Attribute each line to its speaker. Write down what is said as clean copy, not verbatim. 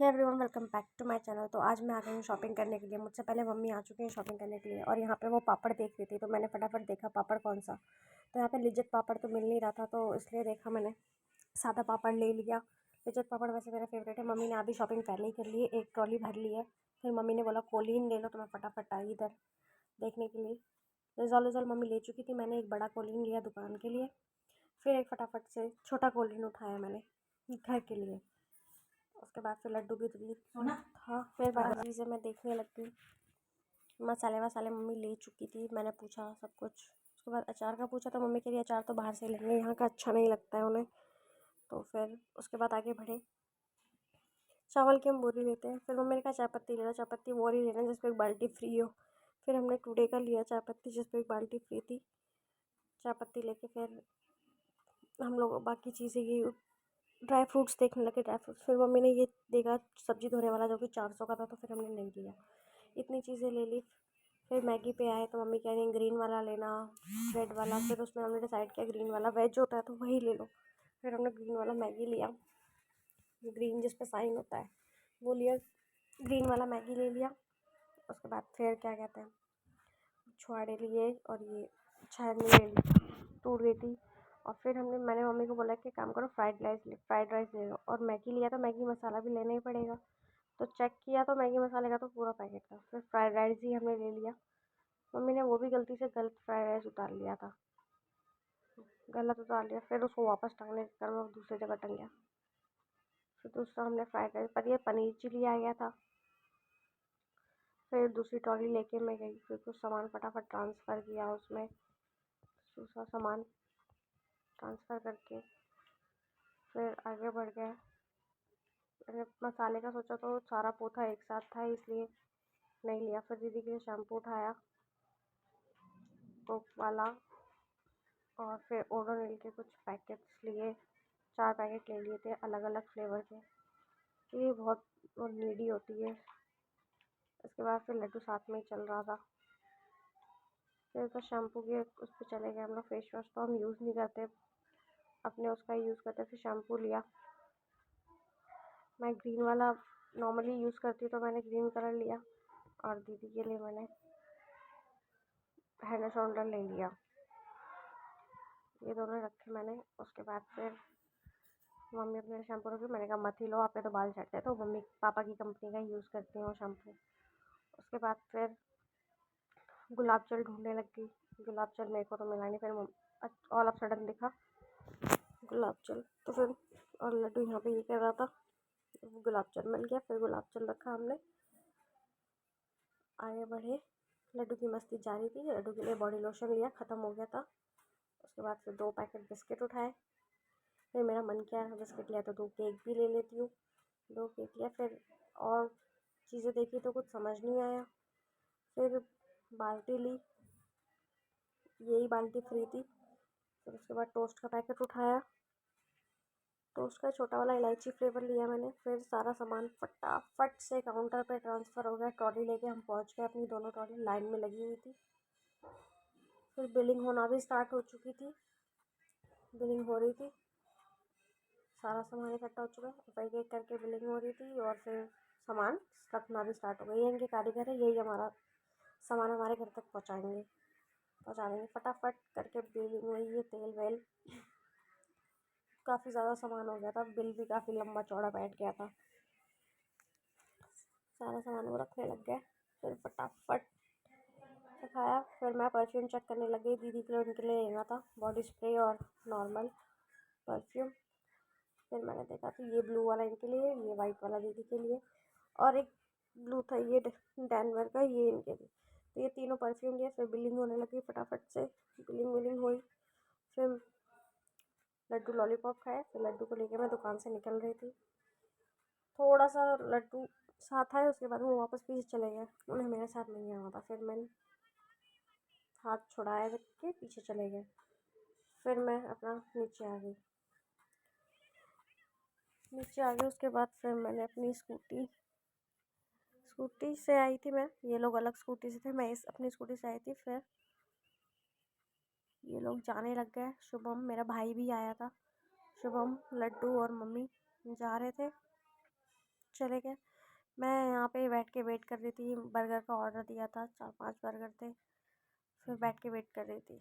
Speaker 1: Hey everyone, welcome back to my channel. तो आज मैं आ गई हूँ शॉपिंग करने के लिए। मुझसे पहले मम्मी आ चुकी हैं शॉपिंग करने के लिए और यहाँ पे वो पापड़ देख रही थी, तो मैंने फटाफट देखा पापड़ कौन सा। तो यहाँ पे लिज्जत पापड़ तो मिल नहीं रहा था, तो इसलिए देखा मैंने, सादा पापड़ ले लिया। लिज्जत पापड़ वैसे मेरा फेवरेट है। मम्मी ने आधी शॉपिंग पहले ही कर ली है, एक ट्रॉली भर ली है। फिर मम्मी ने बोला कोलीन ले लो, तो मैं फटाफट आई इधर देखने के लिए। रिजॉल्व रिजॉल्व मम्मी ले चुकी थी, मैंने एक बड़ा कोलीन लिया दुकान के लिए। फिर एक फटाफट से छोटा कोलीन उठाया मैंने घर के लिए। उसके बाद फिर लड्डू भी था। फिर बाकी चीज़ें मैं देखने लग गई। मसाले वसाले मम्मी ले चुकी थी, मैंने पूछा सब कुछ। उसके बाद अचार का पूछा तो मम्मी कह रही अचार तो बाहर से लेंगे, यहाँ का अच्छा नहीं लगता है उन्हें। तो फिर उसके बाद आगे बढ़े। चावल की हम बोरी लेते हैं। फिर मम्मी ने कहा चाय पत्ती लेना, चाय पत्ती बोरी लेना जिसमें एक बाल्टी फ्री हो। फिर हमने टूडे का लिया चाय पत्ती जिसमें एक बाल्टी फ्री थी। चाय पत्ती लेके फिर हम लोग बाकी चीज़ें ये ड्राई फ्रूट्स देखने लगे। ड्राई फ्रूट्स फिर मम्मी ने ये देखा सब्ज़ी धोने वाला जो कि 400 का था, तो फिर हमने नहीं लिया। इतनी चीज़ें ले ली। फिर मैगी पे आए तो मम्मी कह रही ग्रीन वाला लेना, रेड वाला। फिर उसमें हमने डिसाइड किया ग्रीन वाला वेज होता है तो वही ले लो। फिर हमने ग्रीन वाला मैगी लिया, ग्रीन जिस पे साइन होता है वो लिया, ग्रीन वाला मैगी ले लिया। उसके बाद फिर क्या कहते हैं, छुआड़े लिए और ये छाननी ले ली, टूट गई थी। और फिर मैंने मम्मी को बोला कि काम करो फ्राइड राइस ले लो। और मैगी लिया तो मैगी मसाला भी लेना ही पड़ेगा, तो चेक किया तो मैगी मसाले का तो पूरा पैकेट था। फिर फ्राइड राइस ही हमने ले लिया। मम्मी ने वो भी गलती से गलत फ्राइड राइस उतार लिया था, गलत उतार लिया। फिर उसको वापस टांगने के कारण वो दूसरी जगह टंग गया। फिर दूसरा हमने फ्राइड राइस पर ये पनीर चिली आ गया था। फिर दूसरी ट्रॉली लेके मैं गई, फिर कुछ सामान फटाफट ट्रांसफ़र किया उसमें, दूसरा सामान ट्रांसफ़र करके फिर आगे बढ़ गए। मैंने मसाले का सोचा तो सारा पोथा एक साथ था इसलिए नहीं लिया। फिर दीदी के लिए शैम्पू उठाया कोक वाला, और फिर ओडोनिल के कुछ पैकेट्स लिए, 4 पैकेट ले लिए थे अलग अलग फ्लेवर के। ये बहुत नीडी होती है। इसके बाद फिर लड्डू साथ में ही चल रहा था। फिर तो शैम्पू के उस पर चले गए हम लोग। फेस वॉश तो हम यूज़ नहीं करते, अपने उसका यूज़ करते। फिर शैम्पू लिया, मैं ग्रीन वाला नॉर्मली यूज़ करती तो मैंने ग्रीन कलर लिया, और दीदी के लिए मैंने हेड एंड शोल्डर ले लिया। ये दोनों रखे मैंने। उसके बाद फिर मम्मी अपने शैम्पू रखी, मैंने कहा मत ही लो, आपके तो बाल झड़ते हैं, तो मम्मी पापा की कंपनी का यूज़ करती हूँ शैम्पू। उसके बाद फिर गुलाब जल ढूंढने लग गई। गुलाब जल मेरे को तो मिला नहीं। फिर ऑल ऑफ सडन दिखा गुलाब जल, तो फिर और लड्डू यहाँ पे ये कह रहा था गुलाब जल मिल गया। फिर गुलाब जल रखा हमने, आगे बढ़े। लड्डू की मस्ती जारी थी। लड्डू के लिए बॉडी लोशन लिया, ख़त्म हो गया था। उसके बाद फिर 2 पैकेट बिस्किट उठाए। फिर मेरा मन किया बिस्किट लिया तो 2 केक भी ले लेती हूँ। 2 केक लिया। फिर और चीज़ें देखी तो कुछ समझ नहीं आया। फिर बाल्टी ली, यही बाल्टी फ्री थी। फिर उसके बाद टोस्ट का पैकेट उठाया, टोस्ट का छोटा वाला इलायची फ्लेवर लिया मैंने। फिर सारा सामान फटाफट से काउंटर पे ट्रांसफ़र हो गया। ट्रॉली लेके हम पहुंच गए, अपनी दोनों ट्रॉली लाइन में लगी हुई थी। फिर बिलिंग होना भी स्टार्ट हो चुकी थी, बिलिंग हो रही थी, सारा सामान इकट्ठा हो चुका है। एक एक करके बिलिंग हो रही थी और फिर सामान रखना भी स्टार्ट हो गया। ये इनके कारीगर है, यही हमारा सामान हमारे घर तक पहुँचा देंगे। फटाफट करके बिलिंग हुई है। तेल वेल काफ़ी ज़्यादा सामान हो गया था, बिल भी काफ़ी लंबा चौड़ा बैठ गया था। सारा सामान वो रखने लग गए। फिर फटाफट दिखाया। फिर मैं परफ्यूम चेक करने लग गई। दीदी के लिए उनके लिए लेना था बॉडी स्प्रे और नॉर्मल परफ्यूम। फिर मैंने देखा तो ये ब्लू वाला इनके लिए, ये वाइट वाला दीदी के लिए, और एक ब्लू था ये डैनवर का, ये इनके लिए। तो ये तीनों परफ्यूम लिए। फिर बिलिंग होने लगी फटाफट से, बिलिंग हुई। फिर लड्डू लॉलीपॉप खाए। फिर लड्डू को लेके मैं दुकान से निकल रही थी। थोड़ा सा लड्डू साथ आए, उसके बाद वो वापस पीछे चले गए, उन्हें मेरे साथ नहीं आना था। फिर मैंने हाथ छुड़ाए रख के पीछे चले गए। फिर मैं अपना नीचे आ गई। उसके बाद फिर मैंने अपनी स्कूटी से आई थी मैं, ये लोग अलग स्कूटी से थे, मैं अपनी स्कूटी से आई थी। फिर ये लोग जाने लग गए। शुभम मेरा भाई भी आया था। शुभम, लड्डू और मम्मी जा रहे थे। चले गए। मैं यहाँ पे बैठ के वेट कर रही थी, बर्गर का ऑर्डर दिया था, 4-5 बर्गर थे, फिर बैठ के वेट कर रही थी।